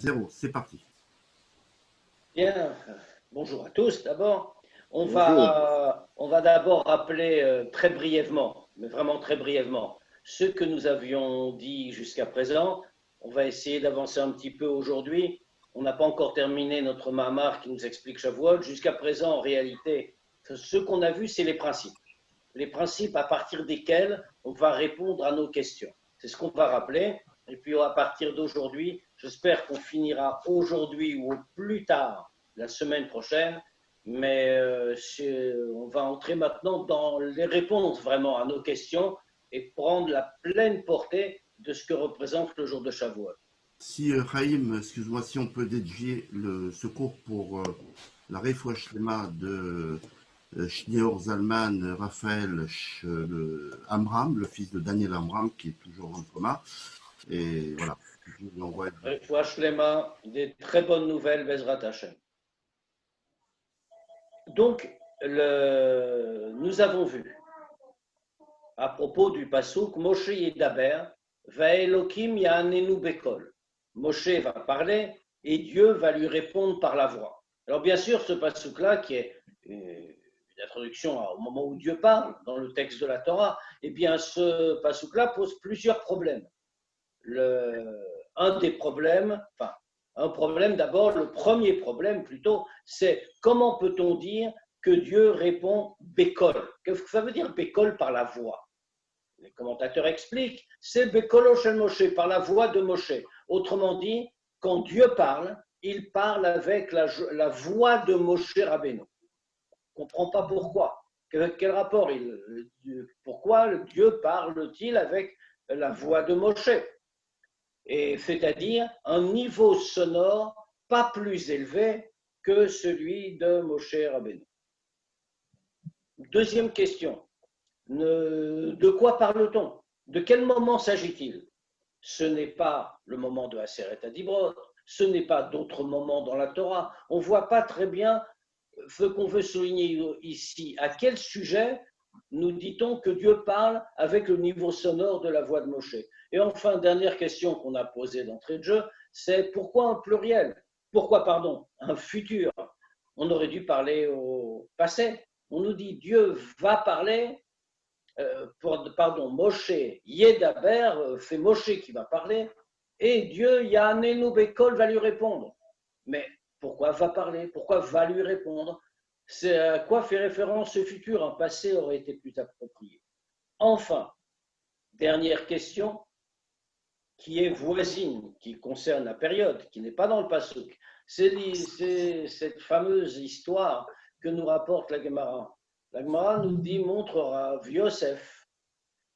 0. C'est parti. Bien, bonjour à tous. D'abord, on Bonjour. va d'abord rappeler très brièvement, mais vraiment très brièvement, ce que nous avions dit jusqu'à présent. On va essayer d'avancer un petit peu aujourd'hui. On n'a pas encore terminé notre Mahamar qui nous explique Shavuot. Jusqu'à présent, en réalité, ce qu'on a vu, c'est les principes. Les principes à partir desquels on va répondre à nos questions. C'est ce qu'on va rappeler. Et puis à partir d'aujourd'hui, j'espère qu'on finira aujourd'hui ou au plus tard la semaine prochaine. Mais on va entrer maintenant dans les réponses vraiment à nos questions et prendre la pleine portée de ce que représente le jour de Shavuot. Si Chaim, excuse-moi, si on peut dédier le secours pour la Refoua Shlema de Shneor Zalman Raphaël Amram, le fils de Daniel Amram, qui est toujours en coma. Et voilà, je lui envoie. Refoua Shlema, des très bonnes nouvelles, Bezrat Hashem. Donc, nous avons vu, à propos du Passouk, Moshe Yedaber, Vaelokim Ya'anenu Bekol. Moshe va parler et Dieu va lui répondre par la voix. Alors bien sûr, ce Passouk-là, qui est une introduction au moment où Dieu parle, dans le texte de la Torah, eh bien ce Passouk-là pose plusieurs problèmes. Un problème d'abord, le premier problème plutôt, c'est comment peut-on dire que Dieu répond Bekol? Qu'est-ce que ça veut dire Bekol par la voix? Les commentateurs expliquent, c'est Bekolo Shel Moshe, par la voix de Moshe. Autrement dit, quand Dieu parle, il parle avec la voix de Moshe Rabbeinu. On ne comprend pas pourquoi. Quel rapport pourquoi Dieu parle-t-il avec la voix de Moshe? Et c'est-à-dire un niveau sonore pas plus élevé que celui de Moshe Rabbeinu. Deuxième question. De quoi parle-t-on? De quel moment s'agit-il? Ce n'est pas le moment de Aseret Adibrot, ce n'est pas d'autres moments dans la Torah. On ne voit pas très bien ce qu'on veut souligner ici. À quel sujet nous dit-on que Dieu parle avec le niveau sonore de la voix de Moshe? Et enfin, dernière question qu'on a posée d'entrée de jeu, c'est pourquoi un pluriel? Pourquoi, un futur? On aurait dû parler au passé. On nous dit Dieu va parler. Moshe Yedaber, c'est Moshe qui va parler, et Dieu, Ya'anenu Bekol, va lui répondre. Mais pourquoi va parler? Pourquoi va lui répondre? C'est à quoi fait référence ce futur? Un passé aurait été plus approprié. Enfin, dernière question, qui est voisine, qui concerne la période, qui n'est pas dans le Passouk. C'est cette fameuse histoire que nous rapporte la Gemara. La Gemara nous dit, montre Rav Yosef,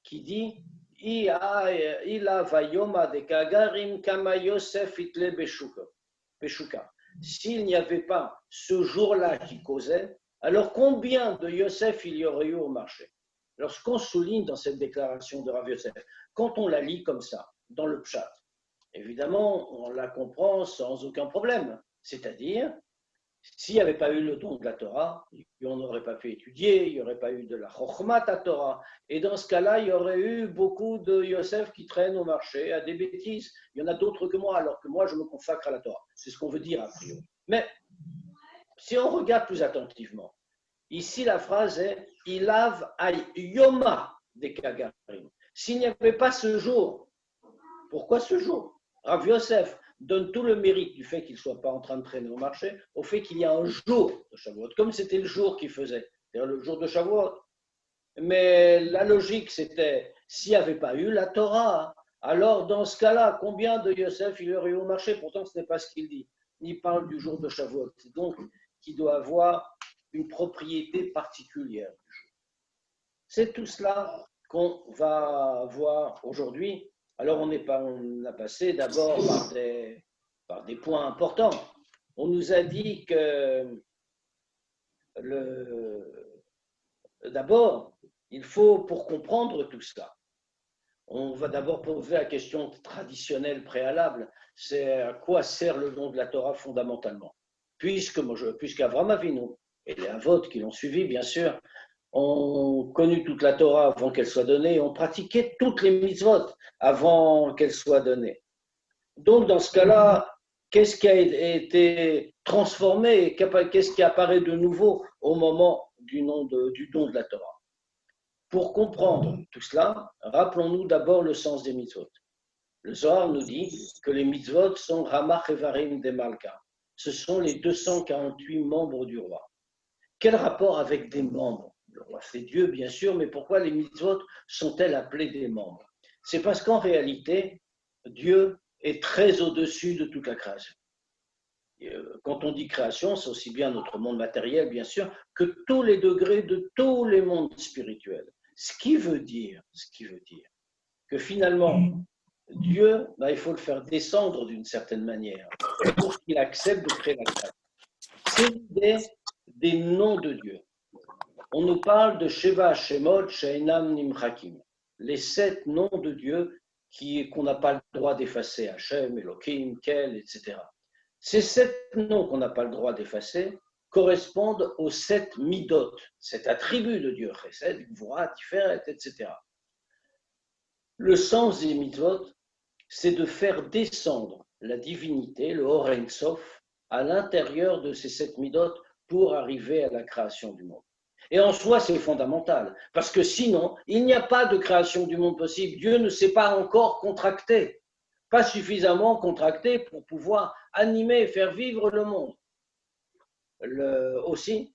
qui dit Ila vayoma de kagarim kama Yosef itle beshuka. S'il n'y avait pas ce jour-là qui causait, alors combien de Yosef il y aurait eu au marché? Alors ce qu'on souligne dans cette déclaration de Rav Yosef, quand on la lit comme ça, dans le Pshat, évidemment, on la comprend sans aucun problème. C'est-à-dire, s'il n'y avait pas eu le don de la Torah, on n'aurait pas pu étudier, il n'y aurait pas eu de la Chokhmat à Torah. Et dans ce cas-là, il y aurait eu beaucoup de Yosef qui traînent au marché à des bêtises. Il y en a d'autres que moi, alors que moi, je me consacre à la Torah. C'est ce qu'on veut dire a priori. Mais si on regarde plus attentivement, ici la phrase est « Ilav ay yoma de kagarim ». S'il n'y avait pas ce jour, pourquoi ce jour? Rav Yosef donne tout le mérite du fait qu'il ne soit pas en train de traîner au marché au fait qu'il y a un jour de Shavuot, comme c'était le jour qu'il faisait, c'est-à-dire le jour de Shavuot. Mais la logique, c'était, s'il n'y avait pas eu la Torah, alors dans ce cas-là, combien de Yosef il y aurait eu au marché? Pourtant, ce n'est pas ce qu'il dit. Il parle du jour de Shavuot, donc qui doit avoir une propriété particulière du jour. C'est tout cela qu'on va voir aujourd'hui. Alors, on a passé d'abord par des points importants. On nous a dit que d'abord, il faut, pour comprendre tout cela, on va d'abord poser la question traditionnelle préalable, c'est à quoi sert le don de la Torah fondamentalement? Puisqu'Avram Avinu et les Avot qui l'ont suivi, bien sûr, ont connu toute la Torah avant qu'elle soit donnée, ont pratiqué toutes les mitzvot avant qu'elle soit donnée. Donc, dans ce cas-là, qu'est-ce qui a été transformé et qu'est-ce qui apparaît de nouveau au moment du don de la Torah. Pour comprendre tout cela, rappelons-nous d'abord le sens des mitzvot. Le Zohar nous dit que les mitzvot sont Ramach Evarim de Malka. Ce sont les 248 membres du roi. Quel rapport avec des membres? Le roi, c'est Dieu, bien sûr, mais pourquoi les mitzvot sont-elles appelées des membres? C'est parce qu'en réalité, Dieu est très au-dessus de toute la création. Quand on dit création, c'est aussi bien notre monde matériel, bien sûr, que tous les degrés de tous les mondes spirituels. Ce qui veut dire que finalement, Dieu, il faut le faire descendre d'une certaine manière pour qu'il accepte de créer la création. C'est l'idée des noms de Dieu. On nous parle de Sheva Shemot Sheinam Nimchakim, les 7 noms de Dieu qu'on n'a pas le droit d'effacer, Hashem, Elohim, Kel, etc. Ces 7 noms qu'on n'a pas le droit d'effacer correspondent aux 7 midot, 7 attributs de Dieu, Chesed, Gvura, Tiferet, etc. Le sens des mitzvot, c'est de faire descendre la divinité, le Or Ein Sof, à l'intérieur de ces 7 midot pour arriver à la création du monde. Et en soi, c'est fondamental, parce que sinon, il n'y a pas de création du monde possible. Dieu ne s'est pas encore contracté, pas suffisamment contracté pour pouvoir animer et faire vivre le monde. Aussi,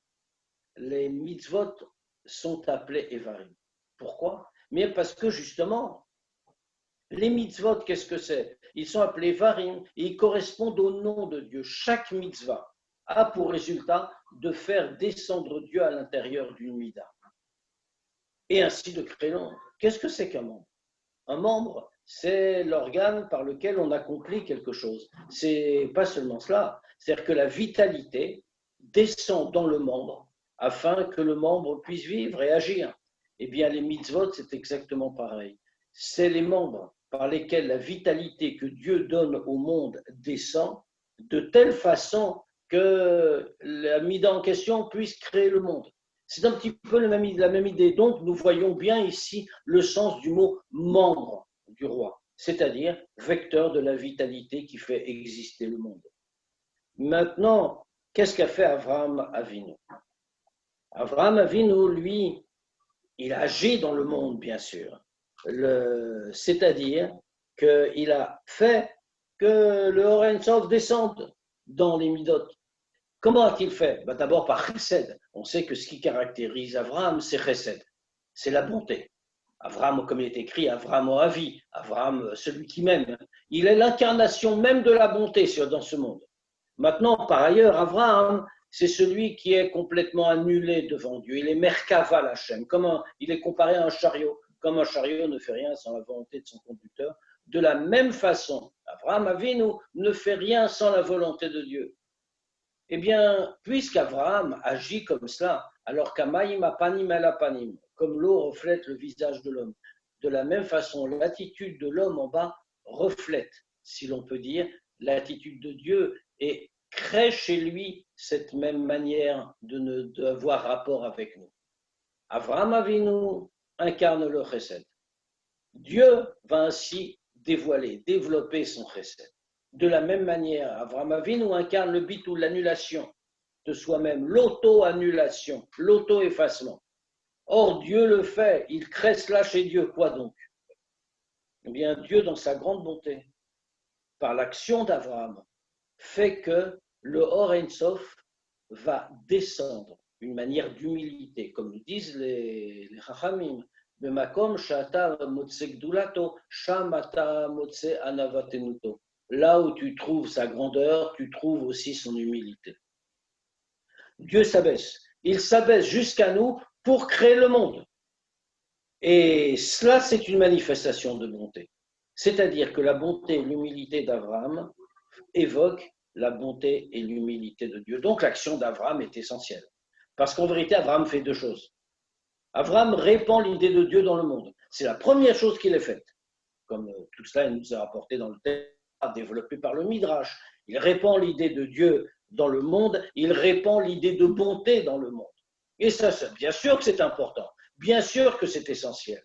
les mitzvot sont appelés Evarim. Pourquoi? Mais parce que justement, les mitzvot, qu'est-ce que c'est? Ils sont appelés Evarim et ils correspondent au nom de Dieu. Chaque mitzvah a pour résultat de faire descendre Dieu à l'intérieur d'une mida. Et ainsi de créer le monde. Qu'est-ce que c'est qu'un membre? Un membre, c'est l'organe par lequel on accomplit quelque chose. C'est pas seulement cela, c'est-à-dire que la vitalité descend dans le membre afin que le membre puisse vivre et agir. Eh bien, les mitzvot, c'est exactement pareil. C'est les membres par lesquels la vitalité que Dieu donne au monde descend de telle façon que la mida en question puisse créer le monde. C'est un petit peu la même idée. Donc, nous voyons bien ici le sens du mot membre du roi, c'est-à-dire vecteur de la vitalité qui fait exister le monde. Maintenant, qu'est-ce qu'a fait Avraham Avinu? Avraham Avinu, lui, il agit dans le monde, bien sûr. C'est-à-dire qu'il a fait que le Or Ein Sof descende dans les midot. Comment a-t-il fait? D'abord par Chesed. On sait que ce qui caractérise Avraham, c'est Chesed, c'est la bonté. Avraham, comme il est écrit, Avraham Oavi, Avraham, celui qui m'aime. Il est l'incarnation même de la bonté dans ce monde. Maintenant, par ailleurs, Avraham, c'est celui qui est complètement annulé devant Dieu. Il est Merkava Lachem. Il est comparé à un chariot. Comme un chariot ne fait rien sans la volonté de son conducteur, de la même façon, Avraham Avinu ne fait rien sans la volonté de Dieu. Eh bien, puisqu'Avraham agit comme cela, alors qu'Amayim apanim el apanim, comme l'eau reflète le visage de l'homme, de la même façon, l'attitude de l'homme en bas reflète, si l'on peut dire, l'attitude de Dieu et crée chez lui cette même manière d'avoir rapport avec nous. Avraham Avinu incarne le chesed. Dieu va ainsi développer son chesed. De la même manière, Avraham Avinu incarne le bitul, l'annulation de soi-même, l'auto-annulation, l'auto-effacement. Or, Dieu le fait, il crée cela chez Dieu. Quoi donc? Eh bien, Dieu, dans sa grande bonté, par l'action d'Avraham, fait que le Or Ein Sof va descendre, une manière d'humilité, comme nous disent les Chachamim. Bemakom shata motse gdulato, shamata motse anavatenuto. Là où tu trouves sa grandeur, tu trouves aussi son humilité. Dieu s'abaisse. Il s'abaisse jusqu'à nous pour créer le monde. Et cela, c'est une manifestation de bonté. C'est-à-dire que la bonté et l'humilité d'Abraham évoquent la bonté et l'humilité de Dieu. Donc l'action d'Abraham est essentielle. Parce qu'en vérité, Abraham fait 2 choses. Abraham répand l'idée de Dieu dans le monde. C'est la première chose qu'il ait faite. Comme tout cela, il nous a rapporté dans le texte développé par le Midrash. Il répand l'idée de Dieu dans le monde, il répand l'idée de bonté dans le monde. Et ça, bien sûr que c'est important, bien sûr que c'est essentiel.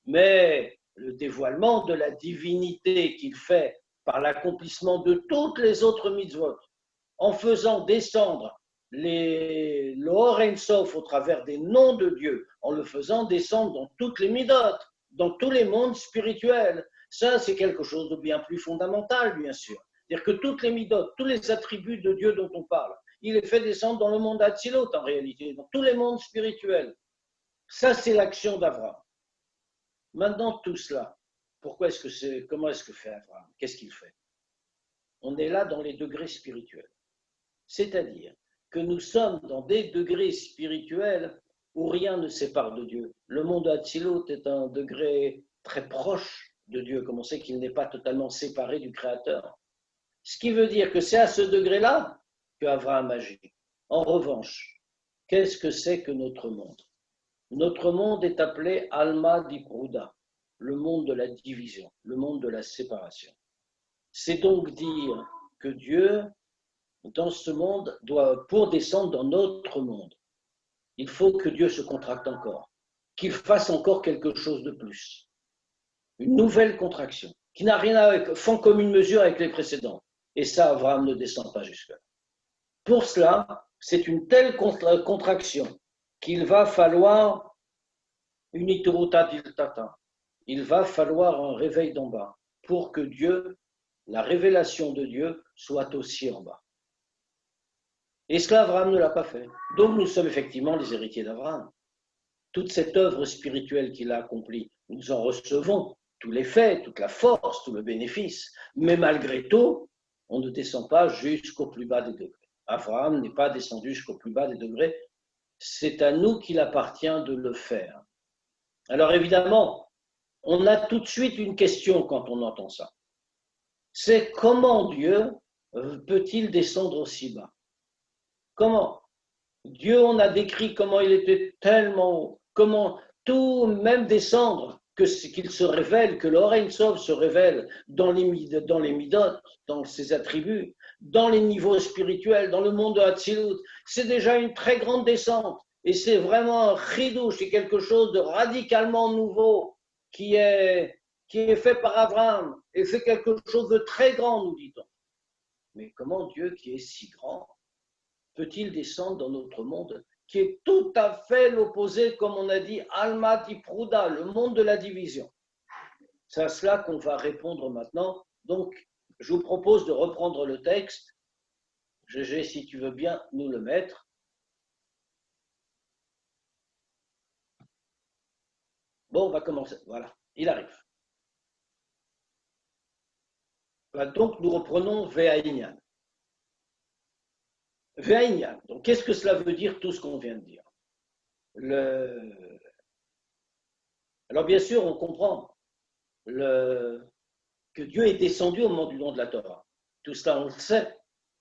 Mais le dévoilement de la divinité qu'il fait par l'accomplissement de toutes les autres mitzvot, en faisant descendre le Or Ein Sof au travers des noms de Dieu, en le faisant descendre dans toutes les midot, dans tous les mondes spirituels. Ça, c'est quelque chose de bien plus fondamental, bien sûr. C'est-à-dire que toutes les midot, tous les attributs de Dieu dont on parle, il les fait descendre dans le monde Atzilot en réalité, dans tous les mondes spirituels. Ça, c'est l'action d'Abraham. Maintenant, tout cela, comment est-ce que fait Abraham? Qu'est-ce qu'il fait? On est là dans les degrés spirituels. C'est-à-dire que nous sommes dans des degrés spirituels où rien ne sépare de Dieu. Le monde Atzilot est un degré très proche de Dieu, comme on sait qu'il n'est pas totalement séparé du Créateur. Ce qui veut dire que c'est à ce degré-là qu'Abraham agit. En revanche, qu'est-ce que c'est que notre monde? Notre monde est appelé Alma Dipruda, le monde de la division, le monde de la séparation. C'est donc dire que Dieu, dans ce monde, pour descendre dans notre monde, il faut que Dieu se contracte encore, qu'il fasse encore quelque chose de plus. Une nouvelle contraction, qui n'a rien à faire, sans commune mesure avec les précédentes. Et ça, Abraham ne descend pas jusque-là. Pour cela, c'est une telle contraction qu'il va falloir une ituruta diltata. Il va falloir un réveil d'en bas pour que Dieu, la révélation de Dieu, soit aussi en bas. Et cela, Abraham ne l'a pas fait. Donc nous sommes effectivement les héritiers d'Abraham. Toute cette œuvre spirituelle qu'il a accomplie, nous en recevons tous les faits, toute la force, tout le bénéfice. Mais malgré tout, on ne descend pas jusqu'au plus bas des degrés. Abraham n'est pas descendu jusqu'au plus bas des degrés. C'est à nous qu'il appartient de le faire. Alors évidemment, on a tout de suite une question quand on entend ça. C'est comment Dieu peut-il descendre aussi bas? Comment? Dieu, on a décrit comment il était tellement haut, comment tout, même descendre, qu'il se révèle, que l'Or Ein Sof se révèle dans les midot, dans ses attributs, dans les niveaux spirituels, dans le monde de Hatzilut, c'est déjà une très grande descente. Et c'est vraiment un chidouche, c'est quelque chose de radicalement nouveau qui est fait par Abraham, et fait quelque chose de très grand, nous dit-on. Mais comment Dieu, qui est si grand, peut-il descendre dans notre monde, qui est tout à fait l'opposé, comme on a dit, Alma Dipruda, le monde de la division? C'est à cela qu'on va répondre maintenant. Donc, je vous propose de reprendre le texte. Gégé, si tu veux bien nous le mettre. Bon, on va commencer. Voilà, il arrive. Donc, nous reprenons Ve'aïnyan. Ve'aïnyan. Donc, qu'est-ce que cela veut dire, tout ce qu'on vient de dire? Alors, bien sûr, on comprend que Dieu est descendu au moment du don de la Torah. Tout cela, on le sait,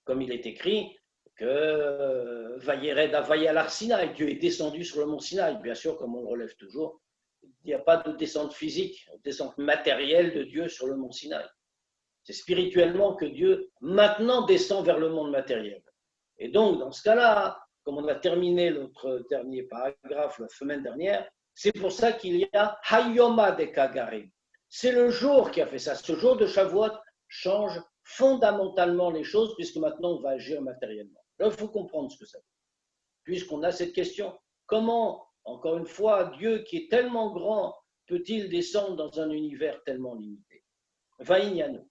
comme il est écrit que Vayered Avaya l'Arsinaï, Dieu est descendu sur le mont Sinaï. Bien sûr, comme on le relève toujours, il n'y a pas de descente physique, de descente matérielle de Dieu sur le mont Sinaï. C'est spirituellement que Dieu maintenant descend vers le monde matériel. Et donc, dans ce cas-là, comme on a terminé notre dernier paragraphe la semaine dernière, c'est pour ça qu'il y a Hayoma de Kagarim. C'est le jour qui a fait ça. Ce jour de Shavuot change fondamentalement les choses, puisque maintenant on va agir matériellement. Alors, il faut comprendre ce que ça veut dire. Puisqu'on a cette question, comment, encore une fois, Dieu qui est tellement grand, peut-il descendre dans un univers tellement limité? Vaïnyano.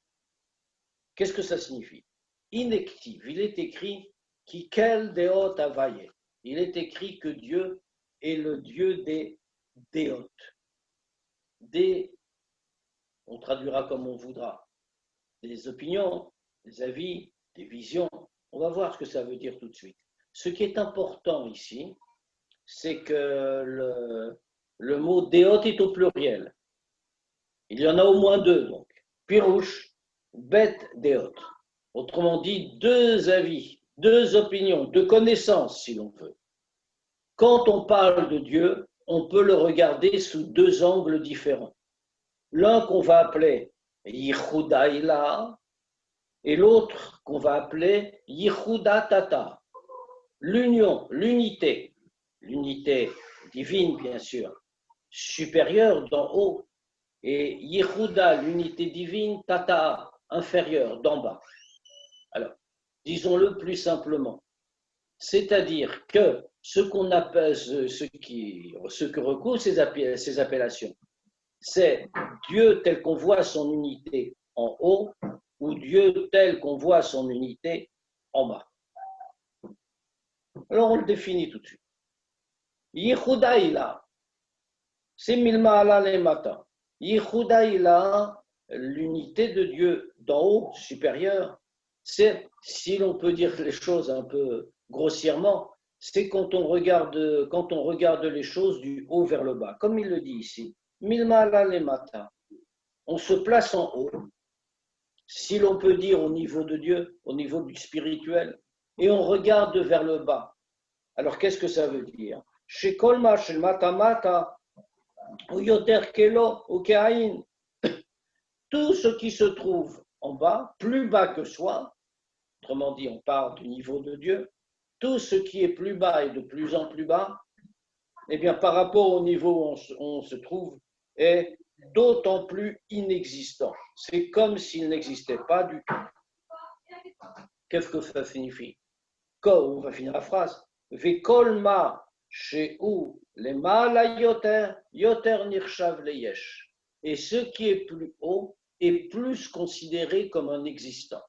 Qu'est-ce que ça signifie? Inactive. Il est écrit Kikel Deot Avaye. Il est écrit que Dieu est le Dieu des Deot. On traduira comme on voudra. Des opinions, des avis, des visions. On va voir ce que ça veut dire tout de suite. Ce qui est important ici, c'est que le mot Deot est au pluriel. Il y en a au moins deux, donc. Pirouche, Bet Deot. Autrement dit, deux avis, deux opinions, deux connaissances, si l'on veut. Quand on parle de Dieu, on peut le regarder sous deux angles différents. L'un qu'on va appeler Yichuda Ila et l'autre qu'on va appeler Yichuda Tata. L'union, l'unité divine bien sûr, supérieure d'en haut, et Yichuda, l'unité divine, Tata, inférieur, d'en bas. Alors, disons-le plus simplement. C'est-à-dire que ce qu'on appelle, ce que recouvrent ces appellations, c'est Dieu tel qu'on voit son unité en haut ou Dieu tel qu'on voit son unité en bas. Alors on le définit tout de suite. Yichudaïla, c'est Milma'ala le Mata. Yichudaïla, l'unité de Dieu d'en haut, supérieure, c'est, si l'on peut dire les choses un peu grossièrement, c'est quand on regarde les choses du haut vers le bas, comme il le dit ici. Milma'ala le Mata. On se place en haut, si l'on peut dire au niveau de Dieu, au niveau du spirituel, et on regarde vers le bas. Alors qu'est-ce que ça veut dire? Chez Kolma, chez Mata Mata, ou Yoter Kelo, ou Kehaïn, tout ce qui se trouve en bas, plus bas que soi, autrement dit, on parle du niveau de Dieu, tout ce qui est plus bas et de plus en plus bas, eh bien, par rapport au niveau où on se trouve, est d'autant plus inexistant. C'est comme s'il n'existait pas du tout. Qu'est-ce que ça signifie? On va finir la phrase. Vekolma chez où les mala yoter, yoter nirshav le yesh. Et ce qui est plus haut est plus considéré comme un existant.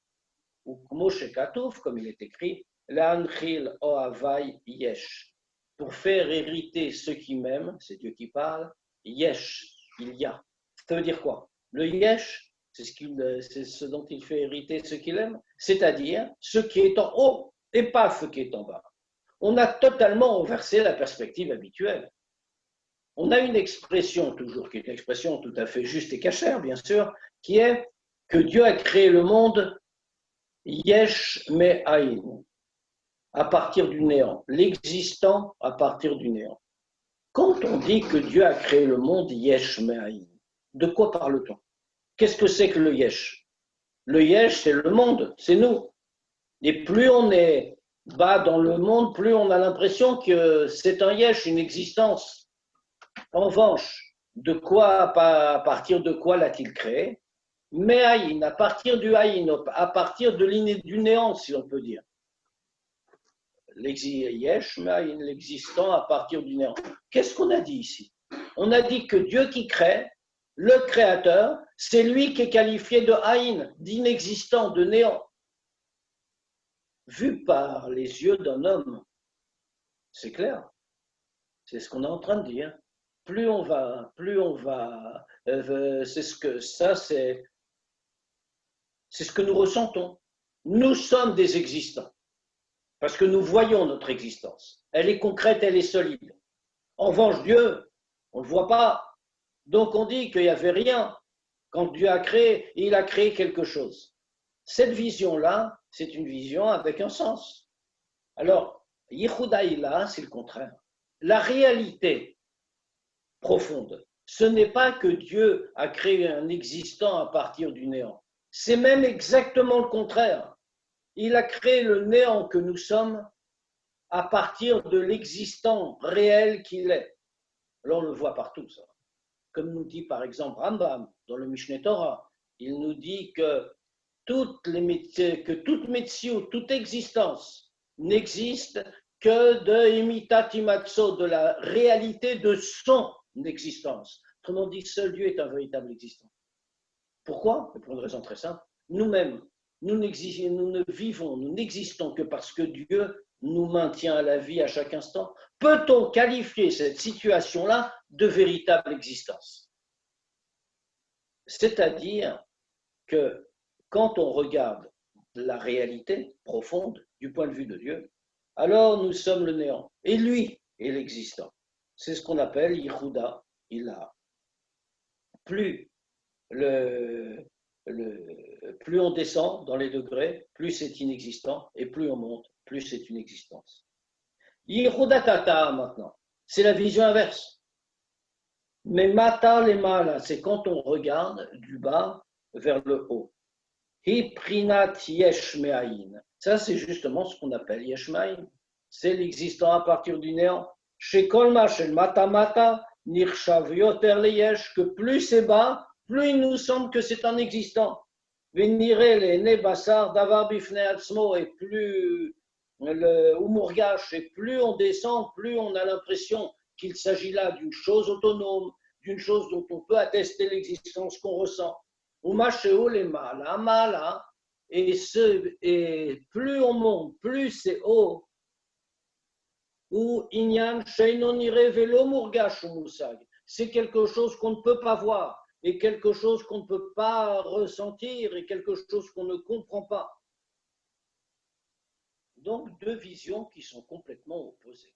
Ou Moshe Katouf, comme il est écrit, l'anchil ohavai yesh. Pour faire hériter ceux qui m'aiment, c'est Dieu qui parle, yesh, il y a. Ça veut dire quoi? Le yesh, c'est ce dont il fait hériter ceux qu'il aime, c'est-à-dire ce qui est en haut et pas ce qui est en bas. On a totalement inversé la perspective habituelle. On a une expression toujours, qui est une expression tout à fait juste et cachère, bien sûr, qui est que Dieu a créé le monde yesh me'aïn, à partir du néant, l'existant à partir du néant. Quand on dit que Dieu a créé le monde yesh me'aïn, de quoi parle-t-on? Qu'est-ce que c'est que le yesh? Le yesh, c'est le monde, c'est nous. Et plus on est bas dans le monde, plus on a l'impression que c'est un yesh, une existence. En revanche, à partir de quoi l'a-t-il créé? Me'aïn, à partir du haïn, à partir du néant, si on peut dire. Yesh me'aïn, l'existant à partir du néant. Qu'est-ce qu'on a dit ici? On a dit que Dieu qui crée, le créateur, c'est lui qui est qualifié de haïn, d'inexistant, de néant. Vu par les yeux d'un homme, c'est clair. C'est ce qu'on est en train de dire. Plus on va, c'est ce que nous ressentons. Nous sommes des existants, parce que nous voyons notre existence. Elle est concrète, elle est solide. En revanche, Dieu, on ne le voit pas. Donc on dit qu'il n'y avait rien. Quand Dieu a créé, il a créé quelque chose. Cette vision-là, c'est une vision avec un sens. Alors, Yichudaïla, c'est le contraire. La réalité profonde, ce n'est pas que Dieu a créé un existant à partir du néant. C'est même exactement le contraire. Il a créé le néant que nous sommes à partir de l'existant réel qu'il est. Alors on le voit partout, ça. Comme nous dit par exemple Rambam dans le Mishneh Torah, il nous dit que toute métier, toute existence n'existe que de imitatimatso, de la réalité de son existence. Autrement dit, seul Dieu est un véritable existant. Pourquoi? Pour une raison très simple. Nous-mêmes, nous n'existons que parce que Dieu nous maintient à la vie à chaque instant. Peut-on qualifier cette situation-là de véritable existence? C'est-à-dire que quand on regarde la réalité profonde du point de vue de Dieu, alors nous sommes le néant. Et lui est l'existant. C'est ce qu'on appelle Yichuda Ilah. Plus on descend dans les degrés, plus c'est inexistant, et plus on monte, plus c'est une existence. Yichuda Tata maintenant, c'est la vision inverse. Mais Mata les Mala, c'est quand on regarde du bas vers le haut. Hiprinat yesh me'ayin. Ça, c'est justement ce qu'on appelle yesh me'ayin. C'est l'existant à partir du néant. Chez Kolma, chez le Mata Mata, nirshav yoter le yesh, que plus c'est bas, plus il nous semble que c'est un existant. Véniré les Nebassar, Davar Bifne Atzmo, et plus le Umurgash, et plus on descend, plus on a l'impression qu'il s'agit là d'une chose autonome, d'une chose dont on peut attester l'existence qu'on ressent. Umasheo les Mala, Mala, et plus on monte, plus c'est haut. Ou Inyan Sheinonire Velo Murgash Musag. C'est quelque chose qu'on ne peut pas voir, et quelque chose qu'on ne peut pas ressentir, et quelque chose qu'on ne comprend pas. Donc, deux visions qui sont complètement opposées.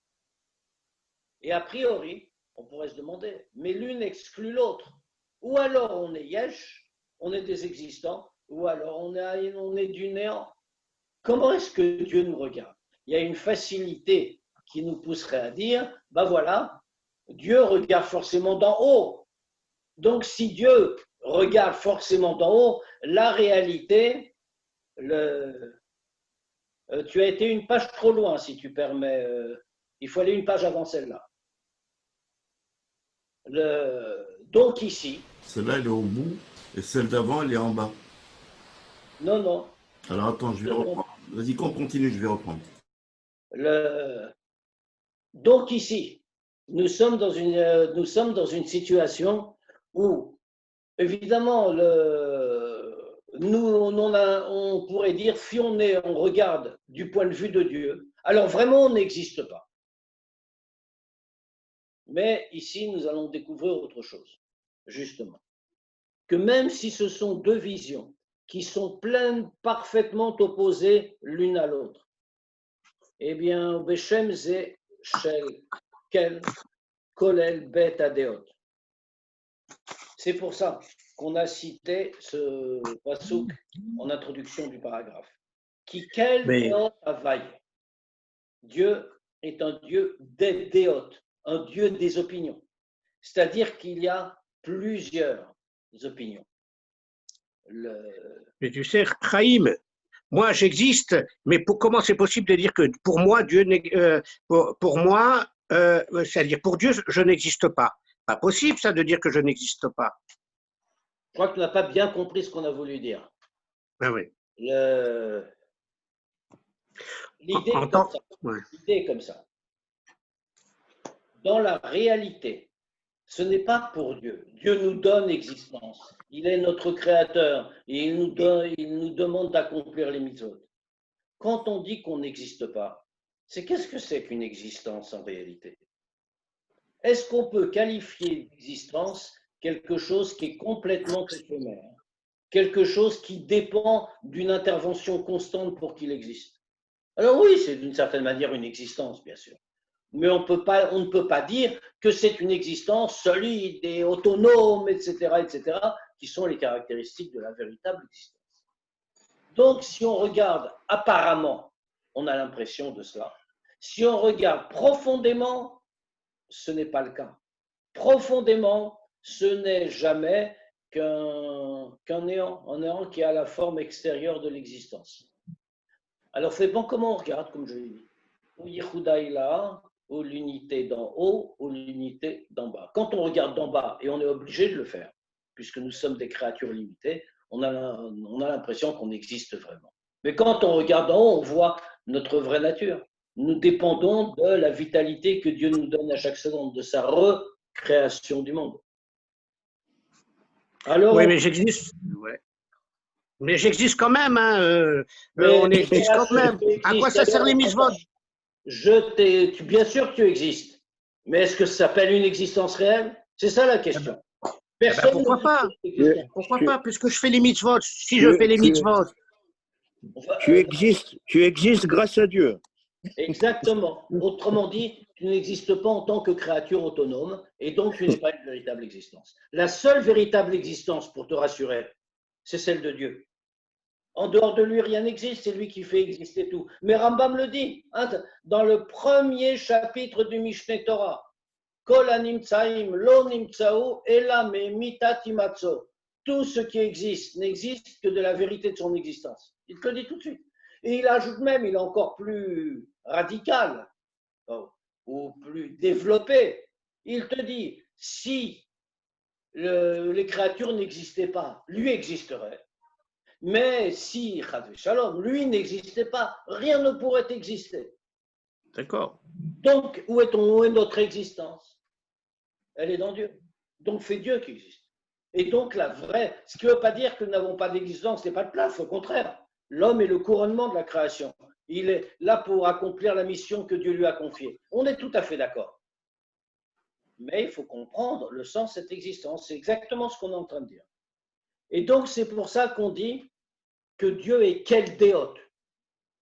Et a priori, on pourrait se demander, mais l'une exclut l'autre. Ou alors on est yesh, on est des existants, ou alors on est du néant. Comment est-ce que Dieu nous regarde? Il y a une facilité qui nous pousserait à dire, ben voilà, Dieu regarde forcément d'en haut. Donc, si Dieu regarde forcément d'en haut, la réalité, tu as été une page trop loin, si tu permets. Il faut aller une page avant celle-là. Donc ici. Celle-là, elle est au bout, et celle d'avant, elle est en bas. Non, non. Alors attends, je vais reprendre. Vas-y, qu'on continue, je vais reprendre. Donc ici, nous sommes dans une situation où, évidemment, on pourrait dire, si on regarde du point de vue de Dieu, alors vraiment, on n'existe pas. Mais ici, nous allons découvrir autre chose, justement. Que même si ce sont deux visions qui sont parfaitement opposées l'une à l'autre, eh bien, Beshem ze shel kel kolel bet adeot. C'est pour ça qu'on a cité ce pasuk en introduction du paragraphe. Qui kel deot availle. Dieu est un Dieu des déot, un Dieu des opinions. C'est-à-dire qu'il y a plusieurs opinions. Mais tu sais, Chaim, moi j'existe, mais comment c'est possible de dire que pour moi, Dieu, pour moi, c'est-à-dire pour Dieu, je n'existe pas. Pas possible ça de dire que je n'existe pas. Je crois que tu n'as pas bien compris ce qu'on a voulu dire. Ben oui. L'idée est comme ça. Dans la réalité, ce n'est pas pour Dieu. Dieu nous donne existence. Il est notre créateur et il nous demande d'accomplir les mitzvot. Quand on dit qu'on n'existe pas, qu'est-ce que c'est qu'une existence en réalité? Est-ce qu'on peut qualifier d'existence quelque chose qui est complètement éphémère, quelque chose qui dépend d'une intervention constante pour qu'il existe? Alors oui, c'est d'une certaine manière une existence, bien sûr. Mais on ne peut pas dire que c'est une existence solide et autonome, etc., qui sont les caractéristiques de la véritable existence. Donc, si on regarde apparemment, on a l'impression de cela. Si on regarde profondément, ce n'est pas le cas. Profondément, ce n'est jamais qu'un néant, un néant qui a la forme extérieure de l'existence. Alors, c'est bon comment on regarde, comme je l'ai dit. Ou Yehuda Ila, ou l'unité d'en haut, ou l'unité d'en bas. Quand on regarde d'en bas, et on est obligé de le faire, puisque nous sommes des créatures limitées, on a l'impression qu'on existe vraiment. Mais quand on regarde d'en haut, on voit notre vraie nature. Nous dépendons de la vitalité que Dieu nous donne à chaque seconde, de sa recréation du monde. Alors, oui, mais j'existe. Ouais. Mais j'existe quand même. Hein, on existe quand même. À quoi ça sert les mitzvot? Bien sûr que tu existes. Mais est-ce que ça s'appelle une existence réelle? C'est ça la question. Pourquoi pas? Pourquoi pas? Puisque je fais les mitzvot. Si je fais les mitzvot. Tu existes grâce à Dieu. Exactement. Autrement dit, tu n'existes pas en tant que créature autonome et donc tu n'es pas une véritable existence. La seule véritable existence, pour te rassurer, c'est celle de Dieu. En dehors de lui, rien n'existe, c'est lui qui fait exister tout. Mais Rambam le dit, hein, dans le premier chapitre du Mishneh Torah, Kol animtsaim lo nimtsau ela me mitatimatso. Tout ce qui existe n'existe que de la vérité de son existence. Il te le dit tout de suite. Et il ajoute même, il est encore plus radical ou plus développé. Il te dit, si les créatures n'existaient pas, lui existerait. Mais si Chas Shalom, lui n'existait pas, rien ne pourrait exister. D'accord. Donc, où est notre existence? Elle est dans Dieu. Donc, c'est Dieu qui existe. Et donc, la vraie, ce qui ne veut pas dire que nous n'avons pas d'existence, n'est pas de place, au contraire. L'homme est le couronnement de la création. Il est là pour accomplir la mission que Dieu lui a confiée. On est tout à fait d'accord. Mais il faut comprendre le sens de cette existence. C'est exactement ce qu'on est en train de dire. Et donc, c'est pour ça qu'on dit que Dieu est quel déote.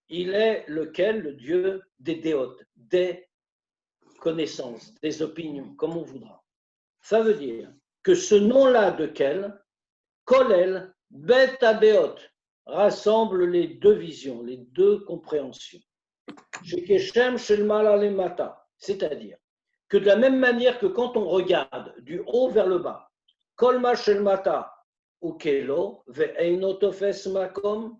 Il est lequel? Le Dieu des déotes, des connaissances, des opinions, comme on voudra. Ça veut dire que ce nom-là de quel, Kolel, Bet Adéot, rassemble les deux visions, les deux compréhensions. C'est-à-dire que de la même manière que quand on regarde du haut vers le bas, Kolma Shelmata ou Kelo, Ve'eino Tofes Makom,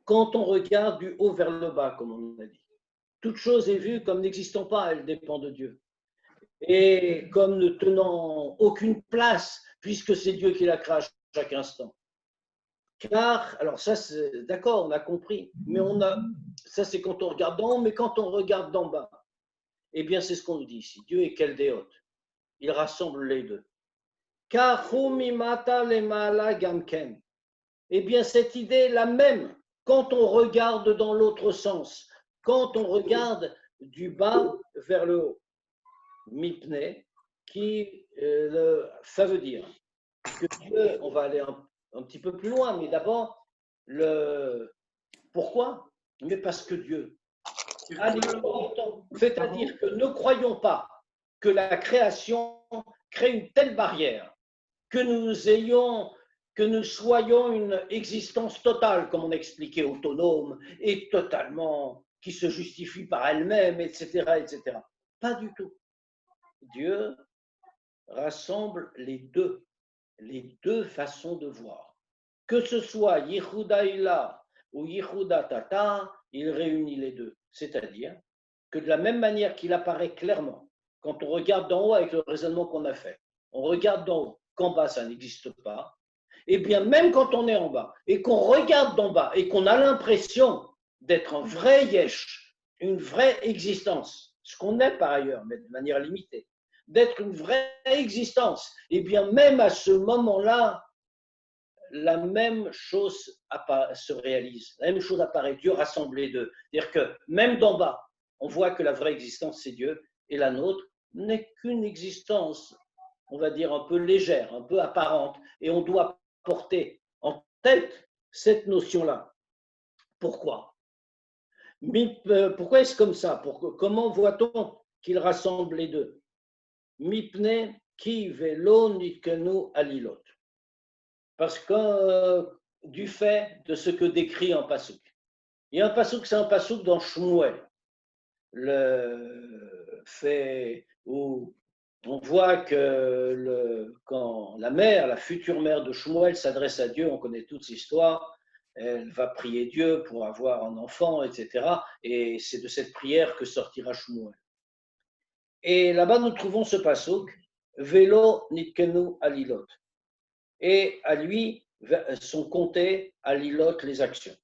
quand on regarde du haut vers le bas, comme on a dit, toute chose est vue comme n'existant pas, elle dépend de Dieu. Et comme ne tenant aucune place, puisque c'est Dieu qui la crée à chaque instant. Car, alors ça, c'est d'accord, on a compris, mais ça c'est quand on regarde d'en haut, mais quand on regarde d'en bas, eh bien c'est ce qu'on nous dit ici. Dieu est quel déote. Il rassemble les deux. Car humimata lemala gamken. Eh bien cette idée est la même quand on regarde dans l'autre sens, quand on regarde du bas vers le haut. Mipne, ça veut dire que Dieu, on va aller un petit peu plus loin, mais d'abord, pourquoi? Mais parce que Dieu. C'est-à-dire que ne croyons pas que la création crée une telle barrière, que nous soyons une existence totale, comme on a expliqué, autonome et totalement, qui se justifie par elle-même, etc., etc. Pas du tout. Dieu rassemble les deux façons de voir. Que ce soit Yehuda Ila ou Yehuda Tata, il réunit les deux. C'est-à-dire que de la même manière qu'il apparaît clairement, quand on regarde d'en haut avec le raisonnement qu'on a fait, on regarde d'en haut, qu'en bas ça n'existe pas, et bien même quand on est en bas et qu'on regarde d'en bas et qu'on a l'impression d'être un vrai yesh, une vraie existence, ce qu'on est par ailleurs, mais de manière limitée, d'être une vraie existence, et bien même à ce moment-là, la même chose se réalise, la même chose apparaît, Dieu rassemble les deux. C'est-à-dire que même d'en bas, on voit que la vraie existence, c'est Dieu, et la nôtre n'est qu'une existence, on va dire, un peu légère, un peu apparente, et on doit porter en tête cette notion-là. Pourquoi? Pourquoi est-ce comme ça? Comment voit-on qu'il rassemble les deux? Mipne ki velo nitkenu alilot. Parce que du fait de ce que décrit un passouk. Il y a un passouk, c'est un passouk dans Shmuel. Le fait où on voit que quand la mère, la future mère de Shmuel s'adresse à Dieu, on connaît toute cette histoire, elle va prier Dieu pour avoir un enfant, etc. Et c'est de cette prière que sortira Shmuel. Et là-bas, nous trouvons ce passouk, Velo nitkenu alilot. Et à lui sont comptées alilot les actions.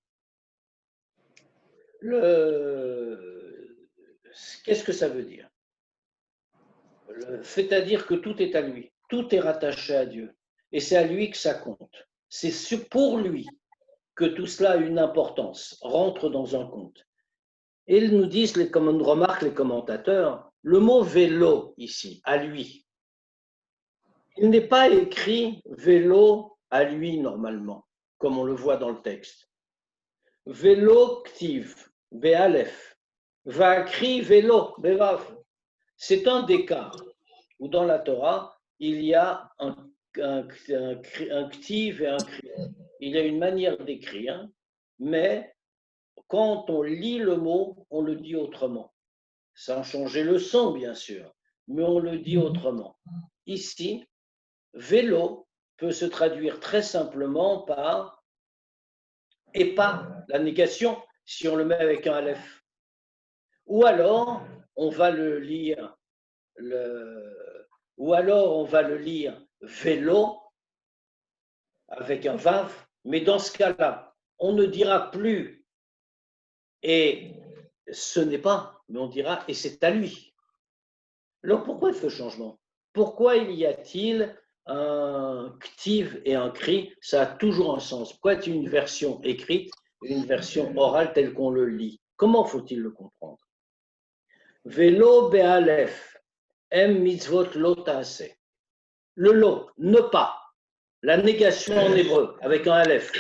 Qu'est-ce que ça veut dire? C'est-à-dire que tout est à lui, tout est rattaché à Dieu. Et c'est à lui que ça compte. C'est pour lui que tout cela a une importance, rentre dans un compte. Et ils nous disent, comme on remarque les commentateurs, le mot vélo ici, à lui, il n'est pas écrit vélo à lui normalement, comme on le voit dans le texte. Vélo ktiv, béalef, vakri vélo, bévav. C'est un des cas où dans la Torah, il y a un ktiv et un kri. Il y a une manière d'écrire, mais quand on lit le mot, on le dit autrement. Sans changer le son, bien sûr, mais on le dit autrement. Ici, vélo peut se traduire très simplement par et pas la négation, si on le met avec un aleph. Ou alors, on va le lire, vélo avec un vav, Mais dans ce cas-là, on ne dira plus et ce n'est pas, mais on dira et c'est à lui. Alors pourquoi ce changement? Pourquoi il y a-t-il un ktiv et un cri? Ça a toujours un sens. Pourquoi est-il une version écrite et une version orale telle qu'on le lit? Comment faut-il le comprendre? Velo be'alef, em mitzvot lo ta'aseh. Le lo, ne pas. La négation en hébreu, avec un aleph.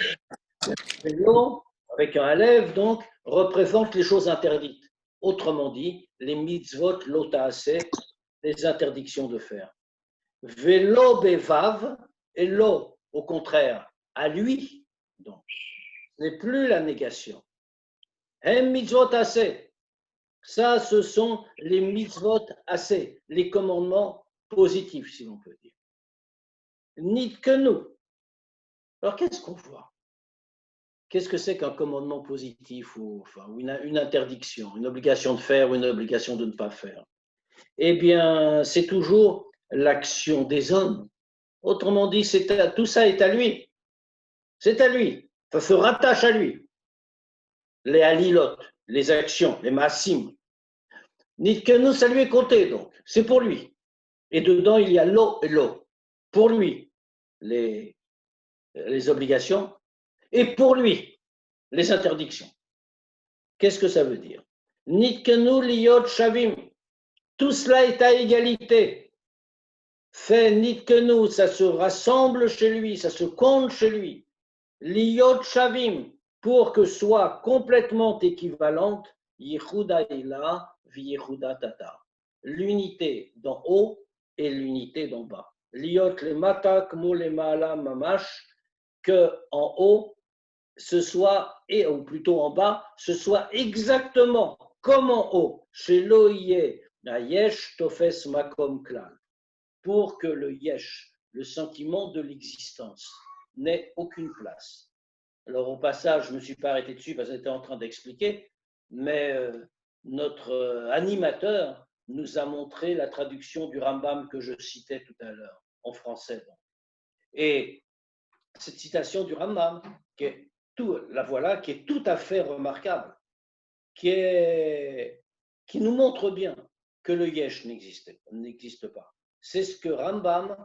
Velo, avec un aleph, donc, représente les choses interdites. Autrement dit, les mitzvot lo ta'aseh, les interdictions de faire. Velo bevav, et lo, au contraire, à lui, donc, ce n'est plus la négation. Hem mitzvot assez. Ça, ce sont les mitzvot assez, les commandements positifs, si l'on peut dire. Ni que nous. Alors, qu'est-ce qu'on voit? Qu'est-ce que c'est qu'un commandement positif ou une interdiction, une obligation de faire ou une obligation de ne pas faire? Eh bien, c'est toujours l'action des hommes. Autrement dit, tout ça est à lui. C'est à lui. Ça se rattache à lui. Les halilot, les actions, les massim. Ni que nous, ça lui est compté, donc. C'est pour lui. Et dedans, il y a l'eau et l'eau. Pour lui, les obligations. Et pour lui, les interdictions. Qu'est-ce que ça veut dire? Ni que nous, liot shavim. Tout cela est à égalité. Fait ni que nous, ça se rassemble chez lui, ça se compte chez lui. Liot shavim, pour que soit complètement équivalente, yichuda ila viyichuda tata. L'unité d'en haut et l'unité d'en bas. Liot le mata kmo le maala mamash, que en haut, ce soit, ou plutôt en bas, ce soit exactement comme en haut, chez l'oïe, la yesh tofes makom klal, pour que le yesh, le sentiment de l'existence, n'ait aucune place. Alors au passage, je ne me suis pas arrêté dessus parce que j'étais en train d'expliquer, mais notre animateur nous a montré la traduction du Rambam que je citais tout à l'heure, en français. Donc. Et cette citation du Rambam, la voilà, qui est tout à fait remarquable, qui nous montre bien que le yesh n'existe pas. C'est ce que Rambam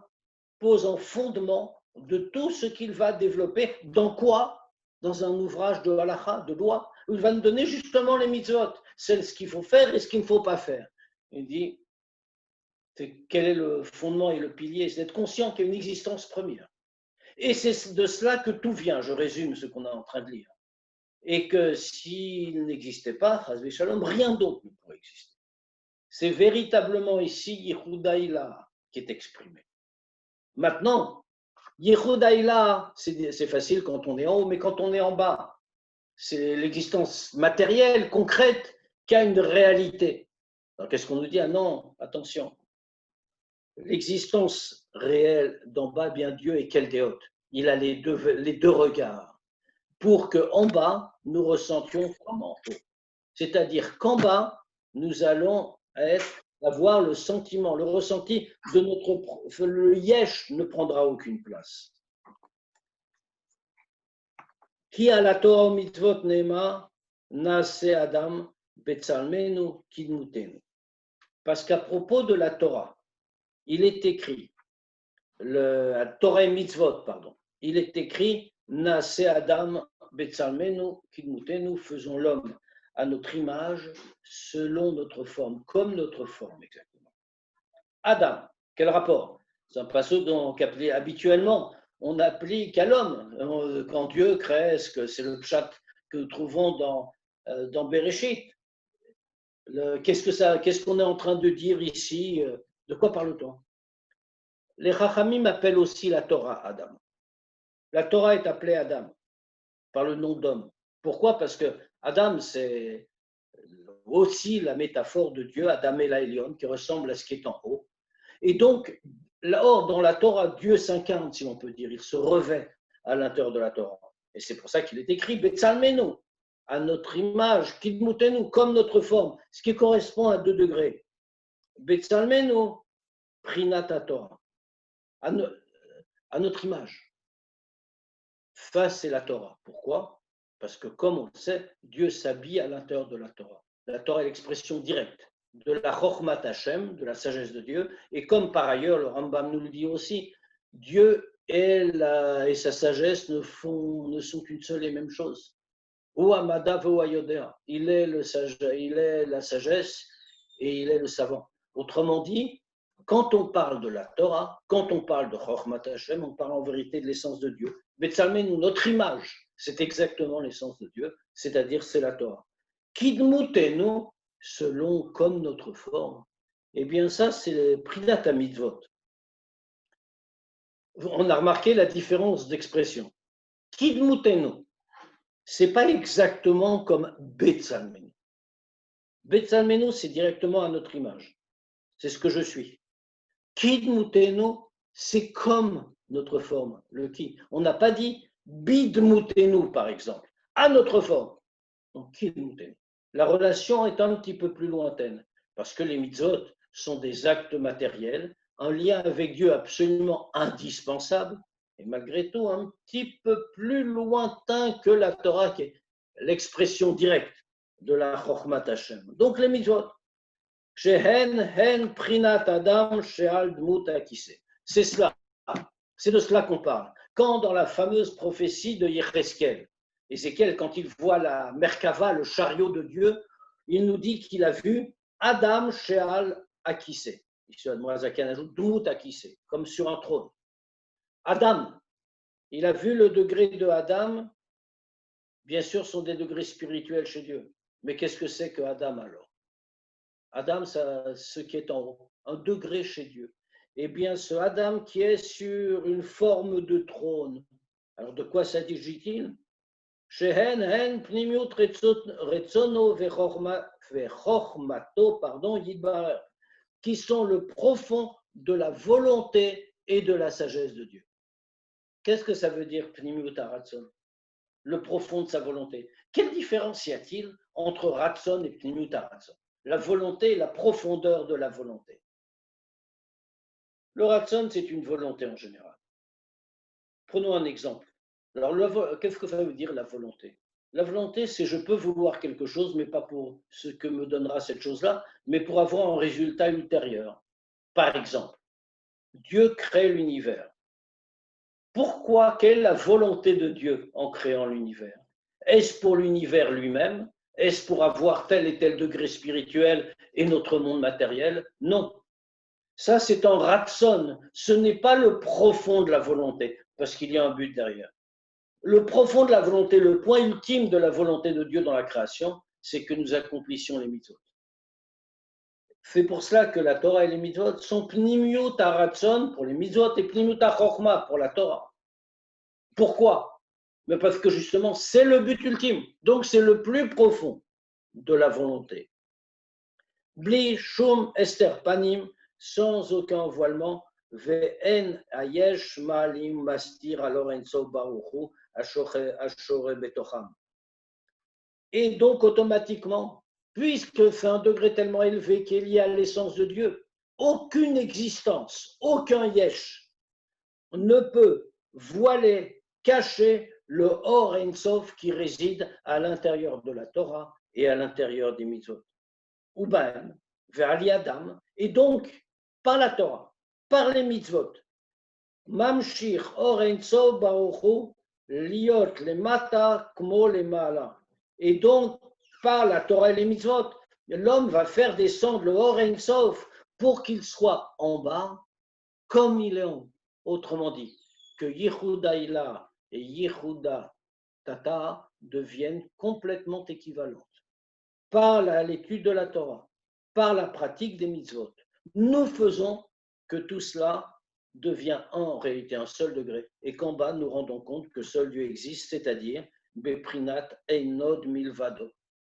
pose en fondement de tout ce qu'il va développer. Dans quoi? Dans un ouvrage de halakha, de loi, où il va nous donner justement les mitzvot, c'est ce qu'il faut faire et ce qu'il ne faut pas faire. Il dit, quel est le fondement et le pilier? C'est d'être conscient qu'il y a une existence première. Et c'est de cela que tout vient, je résume ce qu'on est en train de lire. Et que s'il n'existait pas, Shalom, rien d'autre ne pourrait exister. C'est véritablement ici Yehudaïla qui est exprimé. Maintenant, Yehudaïla, c'est facile quand on est en haut, mais quand on est en bas, c'est l'existence matérielle, concrète, qui a une réalité. Alors qu'est-ce qu'on nous dit? Ah non, attention. L'existence réelle d'en bas, bien Dieu est Keldéot. Il a les deux regards pour qu'en bas, nous ressentions comme en haut. C'est-à-dire qu'en bas, nous allons avoir le sentiment, le ressenti de notre... Le yesh ne prendra aucune place. Qui a la Torah mitzvot nema nase adam betzalmenu kidmutenu. Parce qu'à propos de la Torah, il est écrit, la Torah mitzvot, pardon, il est écrit nase adam betzalmenu kidmutenu, faisons l'homme à notre image, selon notre forme, comme notre forme, exactement. Adam, quel rapport? C'est un passage qu'appelait habituellement, on applique à l'homme. Quand Dieu crée, c'est le pshat que nous trouvons dans Bereshit. Qu'est-ce qu'on est en train de dire ici? De quoi parle-t-on? Les Chachamim appellent aussi la Torah Adam. La Torah est appelée Adam par le nom d'homme. Pourquoi? Parce que Adam, c'est aussi la métaphore de Dieu, Adam et l'Aélion, qui ressemble à ce qui est en haut. Et donc, or, dans la Torah, Dieu s'incarne, si l'on peut dire, il se revêt à l'intérieur de la Torah. Et c'est pour ça qu'il est écrit Betzalmenu, à notre image, Kidmutenu, comme notre forme, ce qui correspond à 2 degrés. Betzalmenu, Prinata Torah, à notre image. Ça, c'est la Torah. Pourquoi? Parce que, comme on le sait, Dieu s'habille à l'intérieur de la Torah. La Torah est l'expression directe de la Chokhmat Hashem, de la sagesse de Dieu. Et comme par ailleurs, le Rambam nous le dit aussi, Dieu et sa sagesse ne sont qu'une seule et même chose. Ou Amada Yodea. Il est la sagesse et il est le savant. Autrement dit, quand on parle de la Torah, quand on parle de Chokhmat Hashem, on parle en vérité de l'essence de Dieu. Betzalmenu, notre image, c'est exactement l'essence de Dieu, c'est-à-dire c'est la Torah. Kidmutenu, selon comme notre forme, eh bien ça c'est Prinat HaMitzvot. On a remarqué la différence d'expression. Kidmutenu, c'est pas exactement comme Betzalmenu. Betzalmenu, c'est directement à notre image. C'est ce que je suis. Kidmutenu, c'est comme notre forme, le qui. On n'a pas dit bidmutenu, par exemple, à notre forme. Donc, kidmutenu. La relation est un petit peu plus lointaine, parce que les mitzvot sont des actes matériels, un lien avec Dieu absolument indispensable, et malgré tout un petit peu plus lointain que la Torah, qui est l'expression directe de la Chokhmat Hashem. Donc, les mitzvot. C'est cela, c'est de cela qu'on parle. Quand dans la fameuse prophétie de Yecheskel, Ézéchiel, quand il voit la Merkava, le chariot de Dieu, il nous dit qu'il a vu Adam Sheal Akissé. Ici, Admorazakan ajoute Dmut Akissé, comme sur un trône. Adam, il a vu le degré de Adam, bien sûr, sont des degrés spirituels chez Dieu. Mais qu'est-ce que c'est que Adam alors? Adam, ce qui est en haut, un degré chez Dieu. Eh bien, ce Adam qui est sur une forme de trône. Alors, de quoi s'agit-il? Qui sont le profond de la volonté et de la sagesse de Dieu. Qu'est-ce que ça veut dire, Pnimiut Ratson? Le profond de sa volonté. Quelle différence y a-t-il entre Ratson et Pnimiut Ratson? La volonté et la profondeur de la volonté. Le Ratson, c'est une volonté en général. Prenons un exemple. Alors, qu'est-ce que ça veut dire la volonté? La volonté, c'est je peux vouloir quelque chose, mais pas pour ce que me donnera cette chose-là, mais pour avoir un résultat ultérieur. Par exemple, Dieu crée l'univers. Pourquoi? Quelle est la volonté de Dieu en créant l'univers? Est-ce pour l'univers lui-même? Est-ce pour avoir tel et tel degré spirituel et notre monde matériel? Non. Ça, c'est un ratson. Ce n'est pas le profond de la volonté, parce qu'il y a un but derrière. Le profond de la volonté, le point ultime de la volonté de Dieu dans la création, c'est que nous accomplissions les mitzvot. C'est pour cela que la Torah et les mitzvot sont pnimiut haratson pour les mitzvot et pnimiut hachokhma pour la Torah. Pourquoi? Mais parce que justement, c'est le but ultime. Donc, c'est le plus profond de la volonté. Bli shum ester panim, sans aucun voilement, ve'en ayesh malim mastir alors enso baruchu ashore betocham. Et donc, automatiquement, puisque c'est un degré tellement élevé qu'il y a l'essence de Dieu, aucune existence, aucun yesh ne peut voiler, cacher le Or Ein Sof qui réside à l'intérieur de la Torah et à l'intérieur des mitzvot. Ou ben, vers l'Adam, et donc, par la Torah, par les mitzvot, Mamshir Or Ein Sof Baruchu liot le mata kmo le mala. Et donc, par la Torah et les mitzvot, l'homme va faire descendre le Or Ein Sof pour qu'il soit en bas comme il est en haut. Autrement dit, que Yehuda Ila et Yehuda Tata deviennent complètement équivalentes. Par l'étude de la Torah, par la pratique des mitzvot, nous faisons que tout cela devient en réalité un seul degré et qu'en bas, nous rendons compte que seul Dieu existe, c'est-à-dire Beprinat Einod Milvado,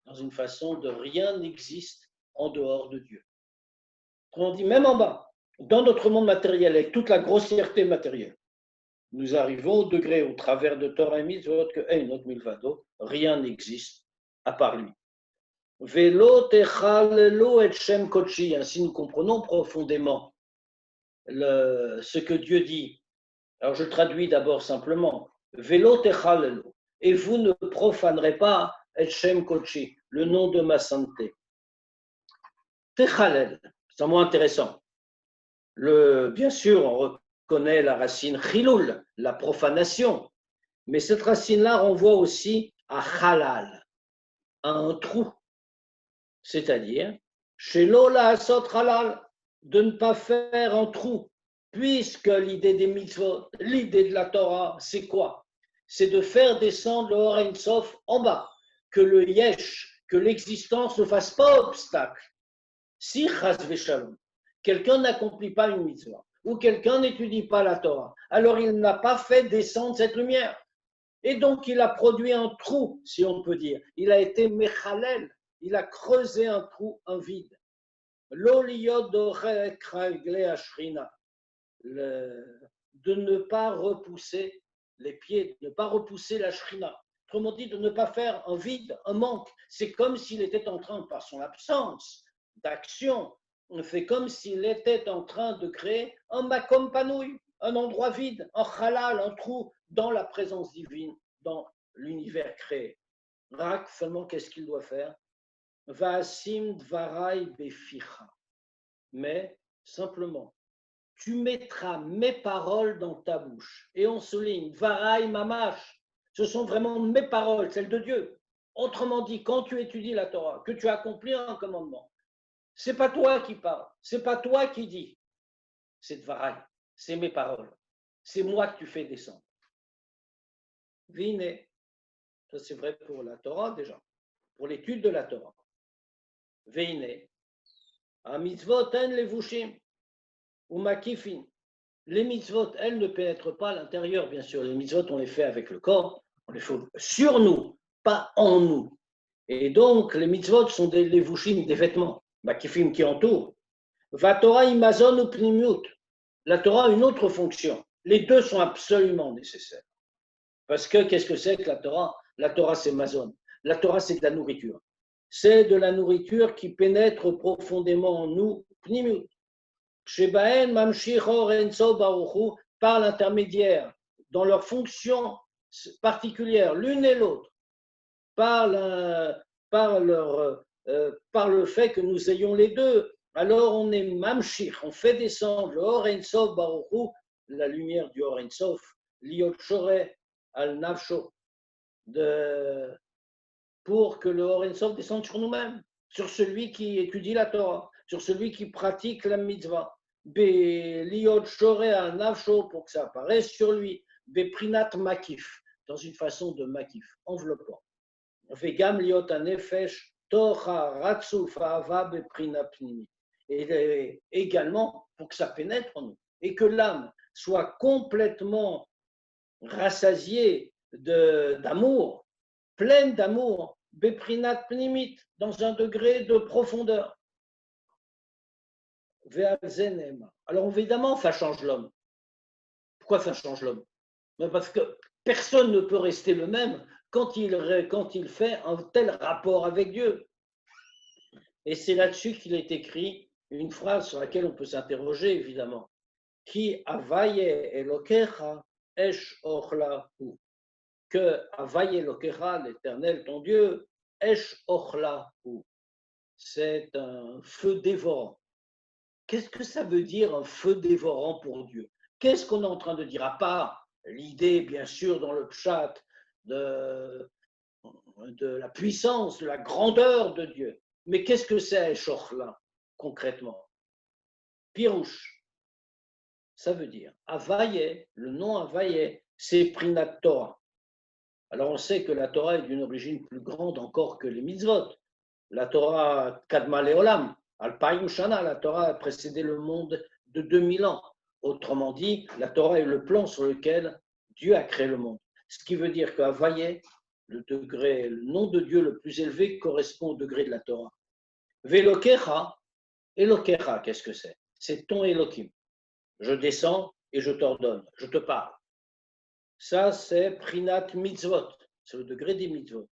dans une façon de rien n'existe en dehors de Dieu. On dit même en bas, dans notre monde matériel, avec toute la grossièreté matérielle, nous arrivons au degré, au travers de Torah et Mitzvot, que Einod Milvado, rien n'existe à part lui. Velo techalelo et Shem Kochi, ainsi nous comprenons profondément ce que Dieu dit. Alors je traduis d'abord simplement. Velo techalelu. Et vous ne profanerez pas et Shem Kochi, le nom de ma sainteté. Techalel, c'est un mot intéressant. Bien sûr, on reconnaît la racine chilul, la profanation, mais cette racine-là renvoie aussi à halal, à un trou, c'est-à-dire chez l'ola asot halal, de ne pas faire un trou, puisque l'idée des mitzvot, l'idée de la Torah, c'est quoi? C'est de faire descendre le Or Ein Sof en bas, que le yesh, que l'existence ne fasse pas obstacle. Si chas v'shalom, quelqu'un n'accomplit pas une mitzvah, ou quelqu'un n'étudie pas la Torah, alors il n'a pas fait descendre cette lumière. Et donc il a produit un trou, si on peut dire. Il a été mechalel, il a creusé un trou, un vide. De ne pas repousser les pieds, de ne pas repousser la shrina. Autrement dit, de ne pas faire un vide, un manque. C'est comme s'il était en train, par son absence d'action, on fait comme s'il était en train de créer un makom panouille, un endroit vide, un halal, un trou dans la présence divine, dans l'univers créé. Rak, seulement, qu'est-ce qu'il doit faire? Va'asim dvarai beficha. Mais, simplement, tu mettras mes paroles dans ta bouche. Et on souligne, dvarai mamash, ce sont vraiment mes paroles, celles de Dieu. Autrement dit, quand tu étudies la Torah, que tu accomplis un commandement, c'est pas toi qui parles, c'est pas toi qui dis, c'est dvarai, c'est mes paroles, c'est moi que tu fais descendre. Vine, ça c'est vrai pour la Torah déjà, pour l'étude de la Torah. Vine, a mitzvot en levushim ou makifin. Les mitzvot, elles ne pénètrent pas à l'intérieur, bien sûr. Les mitzvot, on les fait avec le corps, on les fait sur nous, pas en nous. Et donc, les mitzvot sont des levushim, des vêtements, makifim qui entourent. Va Torah imazon ou pnimiut. La Torah a une autre fonction. Les deux sont absolument nécessaires. Parce que qu'est-ce que c'est que la Torah? La Torah, c'est mazon. La Torah, c'est de la nourriture. C'est de la nourriture qui pénètre profondément en nous, pnimiut. Shebaen mamshich or enso baruchu, par l'intermédiaire, dans leur fonction particulière, l'une et l'autre, par le fait que nous ayons les deux. Alors on est mamshich, on fait descendre le or enso baruchu, la lumière du or ensof, liot shore al nafsho, pour que le or ensof descende sur nous-mêmes, sur celui qui étudie la Torah, sur celui qui pratique la mitzvah. Liot shore al nafsho, pour que ça apparaisse sur lui. Beprinat makif, dans une façon de makif, enveloppant. Vegam liot anefesh tocha ratsuf ahava beprina pnimi. Et également pour que ça pénètre en nous et que l'âme soit complètement rassasiée d'amour, pleine d'amour, beprinat pnimit, dans un degré de profondeur. Alors évidemment, ça change l'homme. Pourquoi ça change l'homme? Parce que personne ne peut rester le même quand il fait un tel rapport avec Dieu. Et c'est là-dessus qu'il est écrit une phrase sur laquelle on peut s'interroger, évidemment. Ki avaye elokecha esh ochlahu. Que avaye elokecha, l'Éternel, ton Dieu, esh ochlahu. C'est un feu dévorant. Qu'est-ce que ça veut dire un feu dévorant pour Dieu? Qu'est-ce qu'on est en train de dire? À part l'idée, bien sûr, dans le pshat de la puissance, de la grandeur de Dieu. Mais qu'est-ce que c'est, Shochla, concrètement? Pirouche, ça veut dire Avaye, le nom Avaye, c'est Prinat Torah. Alors on sait que la Torah est d'une origine plus grande encore que les mitzvot. La Torah Kadma Leolam, Alpaim Shana, la Torah a précédé le monde de 2000 ans. Autrement dit, la Torah est le plan sur lequel Dieu a créé le monde. Ce qui veut dire qu'Avaye, le nom de Dieu le plus élevé correspond au degré de la Torah. Velokecha, Elokecha, qu'est-ce que c'est? C'est ton Elohim. Je descends et je t'ordonne, je te parle. Ça, c'est Prinat Mitzvot, c'est le degré des mitzvot.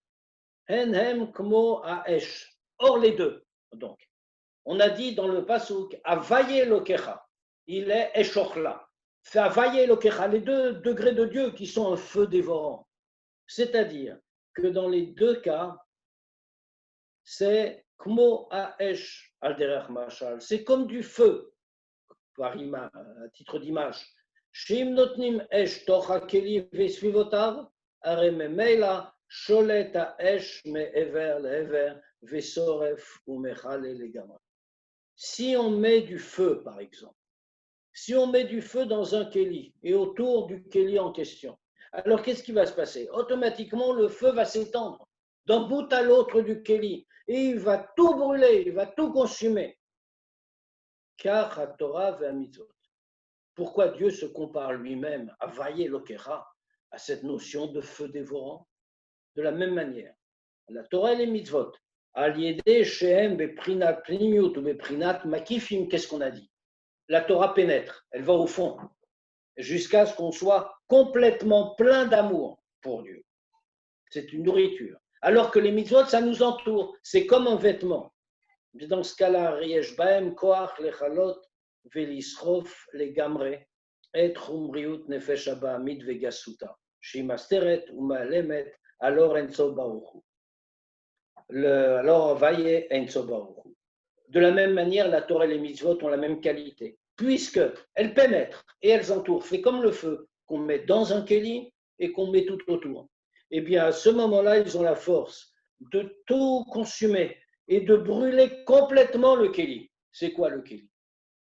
Henhem Kmo Aesh. Or, les deux. Donc, on a dit dans le Pasuk, Avaye Elokecha, il est Eshochla. fait Havaye Elokecha, les deux degrés de Dieu qui sont un feu dévorant. C'est-à-dire que dans les deux cas, c'est Kmo Haesh al derech mashal, c'est comme du feu, par à titre d'image. Shim notnim esh toch hakeli vesvivotav, are memela sholet haesh me'ever le'ever vesoref umechale legamra. Si on met du feu, par exemple, si on met du feu dans un kéli et autour du kéli en question, alors qu'est-ce qui va se passer? Automatiquement, le feu va s'étendre d'un bout à l'autre du kéli et il va tout brûler, il va tout consumer. Car à Torah et à mitzvot. Pourquoi Dieu se compare lui-même à Vaye Lokera, à cette notion de feu dévorant? De la même manière, la Torah et les mitzvot, Aliédé, Shehem, Beprinat, Pnimiut ou Beprinat, Makifim, qu'est-ce qu'on a dit? La Torah pénètre, elle va au fond, jusqu'à ce qu'on soit complètement plein d'amour pour Dieu. C'est une nourriture. Alors que les mitzvot, ça nous entoure, c'est comme un vêtement. Dans ce cas-là, Riesh Baem, Koach, Lechalot, Velisrof, Legamre, Et Chumriut, Nefesh Abahamit, Vegasuta, Shimasteret, Umalemet, alors Enso Baruchu. Alors Vaye Enso Baruchu. De la même manière, la Torah et les mitzvot ont la même qualité, puisqu'elles pénètrent et elles entourent. C'est comme le feu qu'on met dans un kéli et qu'on met tout autour. Eh bien, à ce moment-là, ils ont la force de tout consumer et de brûler complètement le kéli. C'est quoi le kéli?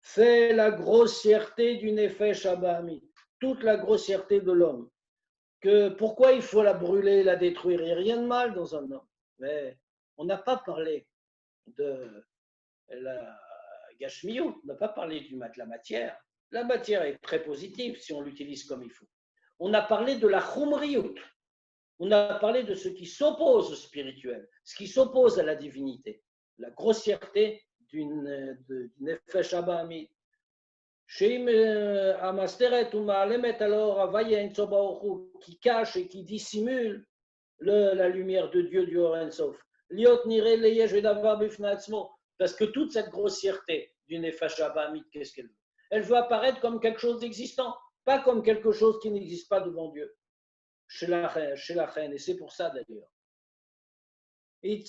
C'est la grossièreté du nefesh abahamit, toute la grossièreté de l'homme. Pourquoi il faut la brûler, la détruire? Il n'y a rien de mal dans un homme. Mais on n'a pas parlé de la gashmiyut, on n'a pas parlé de la matière. La matière est très positive si on l'utilise comme il faut. On a parlé de la chumriyut. On a parlé de ce qui s'oppose au spirituel, ce qui s'oppose à la divinité, la grossièreté d'une nefesh abahamit. Sheim amasteret ou ma'alemet alors avaye enso baruchu, qui cache et qui dissimule la lumière de Dieu du Or Ensof. Liot nire leyesh vedavar bifnatzmo. Parce que toute cette grossièreté du nefesh abahamit, qu'est-ce qu'elle veut? Elle veut apparaître comme quelque chose d'existant, pas comme quelque chose qui n'existe pas devant Dieu. Chez la reine, et c'est pour ça d'ailleurs. Et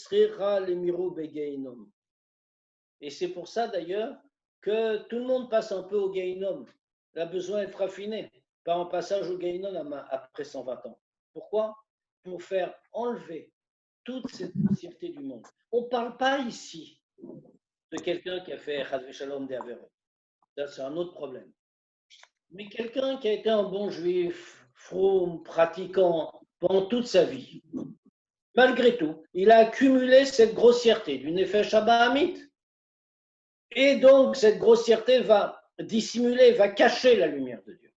c'est pour ça d'ailleurs que tout le monde passe un peu au Geinom. Il a besoin d'être raffiné, pas un passage au Geinom après 120 ans. Pourquoi? Pour faire enlever toute cette grossièreté du monde. On ne parle pas ici de quelqu'un qui a fait Chas Shalom des Averot. Ça, c'est un autre problème. Mais quelqu'un qui a été un bon juif, froum, pratiquant pendant toute sa vie, malgré tout, il a accumulé cette grossièreté du nefesh abahamit. Et donc, cette grossièreté va dissimuler, va cacher la lumière de Dieu.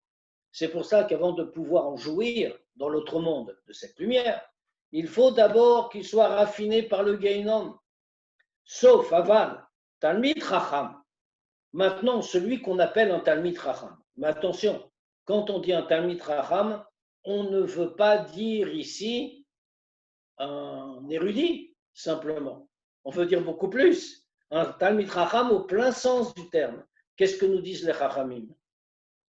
C'est pour ça qu'avant de pouvoir en jouir dans l'autre monde de cette lumière, il faut d'abord qu'il soit raffiné par le Geinom. Sauf Aval, Talmid Chacham. Maintenant, celui qu'on appelle un Talmid Chacham. Mais attention, quand on dit un Talmid Chacham, on ne veut pas dire ici un érudit, simplement. On veut dire beaucoup plus. Un Talmid Chacham au plein sens du terme. Qu'est-ce que nous disent les Chachamim?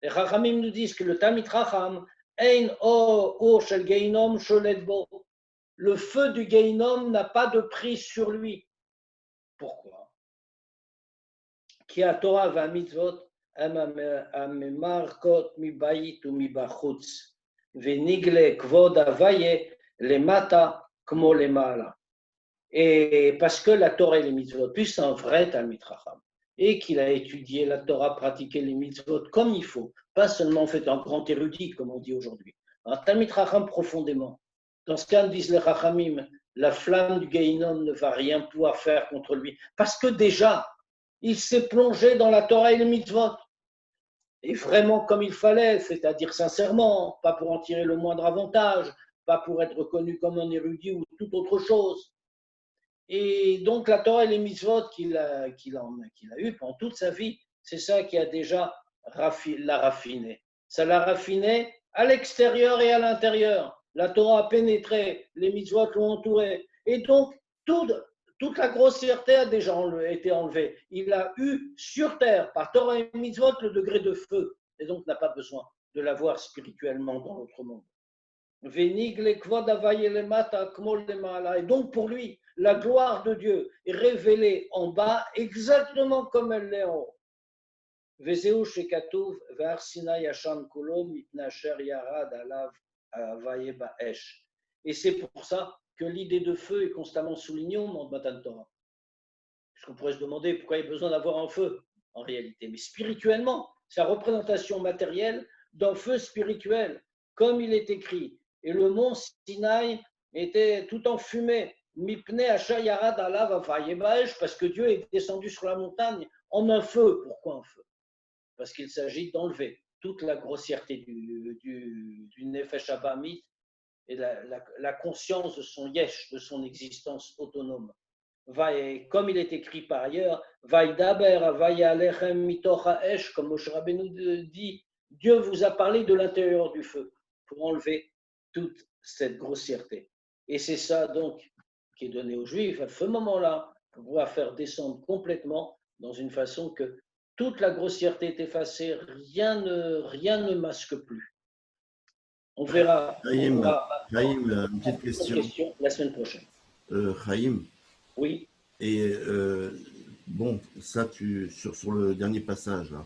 Les Chachamim nous disent que le Talmid Chacham, Ein or shel Geinom sholet bo. Le feu du Geinom n'a pas de prise sur lui. Pourquoi? Ki a Torah va mitzvot amemarkot mibayit ou mibachutz venigle kvod avaye lemata kmo lemala. Et parce que la Torah et les mitzvot, puis c'est un vrai Talmid Chacham, et qu'il a étudié la Torah, pratiqué les mitzvot comme il faut, pas seulement fait un grand érudit, comme on dit aujourd'hui, un Talmid Chacham profondément. Dans ce cas, disent les Chachamim, la flamme du Geinom ne va rien pouvoir faire contre lui, parce que déjà, il s'est plongé dans la Torah et les mitzvot, et vraiment comme il fallait, c'est-à-dire sincèrement, pas pour en tirer le moindre avantage, pas pour être reconnu comme un érudit ou toute autre chose. Et donc la Torah et les mitzvot qu'il a eu pendant toute sa vie, c'est ça qui a déjà l'a raffiné. Ça l'a raffiné à l'extérieur et à l'intérieur. La Torah a pénétré, les mitzvot l'ont entouré. Et donc, toute la grossièreté a déjà été enlevée. Il a eu sur terre, par Torah et mitzvot, le degré de feu. et donc n'a pas besoin de l'avoir spirituellement dans l'autre monde. Et donc pour lui, la gloire de Dieu est révélée en bas exactement comme elle l'est en haut. Et c'est pour ça que l'idée de feu est constamment soulignée au monde Matan Torah. Puisqu'on pourrait se demander pourquoi il y a besoin d'avoir un feu en réalité. Mais spirituellement, c'est la représentation matérielle d'un feu spirituel, comme il est écrit. Et le mont Sinaï était tout en fumée. Parce que Dieu est descendu sur la montagne en un feu. Pourquoi un feu? Parce qu'il s'agit d'enlever toute la grossièreté du Nefesh Abamit et la conscience de son yesh, de son existence autonome. Comme il est écrit par ailleurs, comme Moshe Rabbeinu dit, Dieu vous a parlé de l'intérieur du feu pour enlever toute cette grossièreté. Et c'est ça donc qui est donné aux Juifs à ce moment-là pour pouvoir faire descendre complètement dans une façon que toute la grossièreté est effacée, rien ne masque plus. On verra, Chaim, une petite question. La semaine prochaine. Chaim, oui. Et bon, ça, sur le dernier passage, là.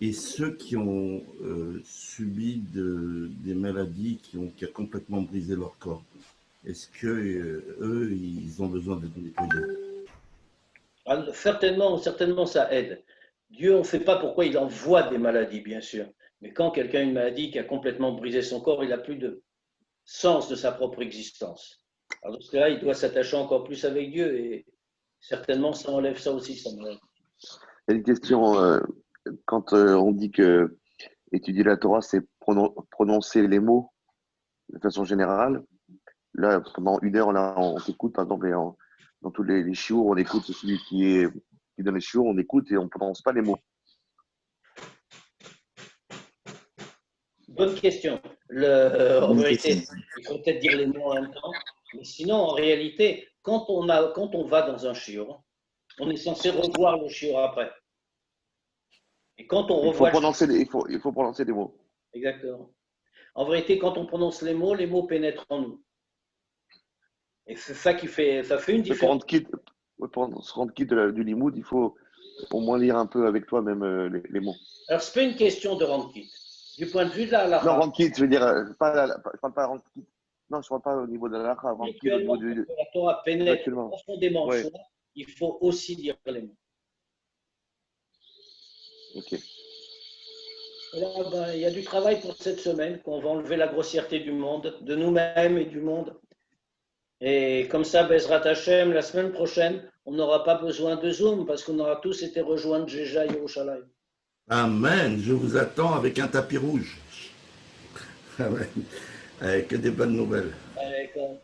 Et ceux qui ont subi des maladies qui a complètement brisé leur corps, est-ce que eux, ils ont besoin d'être nettoyés? Certainement, ça aide. Dieu, on ne sait pas pourquoi il envoie des maladies, bien sûr. Mais quand quelqu'un a une maladie qui a complètement brisé son corps, il n'a plus de sens de sa propre existence. Alors, dans ce cas-là, il doit s'attacher encore plus avec Dieu et certainement, ça enlève ça aussi, ça maladie. Il y a une question, quand on dit que étudier la Torah, c'est prononcer les mots de façon générale. Là, pendant une heure, là, on s'écoute, par exemple, dans tous les chiours, on écoute celui qui donne les chiours, on écoute et on ne prononce pas les mots. Bonne question. En vérité, il faut peut-être dire les mots en même temps. Mais sinon, en réalité, quand on va dans un shiur, on est censé revoir le shiur après. Et quand on revoit il faut prononcer les mots. Exactement. En vérité, quand on prononce les mots pénètrent en nous. Et c'est ça qui fait une différence. Pour se rendre quitte du limoud, il faut au moins lire un peu avec toi même les mots. Alors, ce n'est pas une question de rendre quitte. Du point de vue de la halakha. Non, rendre quitte, je veux dire, je parle pas rendre quitte. Non, je ne parle pas au niveau de la halakha. Rendre quitte au niveau la Torah pénètre profondément en soi, il faut aussi lire les mots. Ok. Et là, il y a du travail pour cette semaine, qu'on va enlever la grossièreté du monde, de nous-mêmes et du monde. Et comme ça, Bezrat Hashem, la semaine prochaine, on n'aura pas besoin de Zoom parce qu'on aura tous été rejoints de Jeja Yerushalayim. Amen. Je vous attends avec un tapis rouge. Amen. Avec des bonnes nouvelles. Avec un...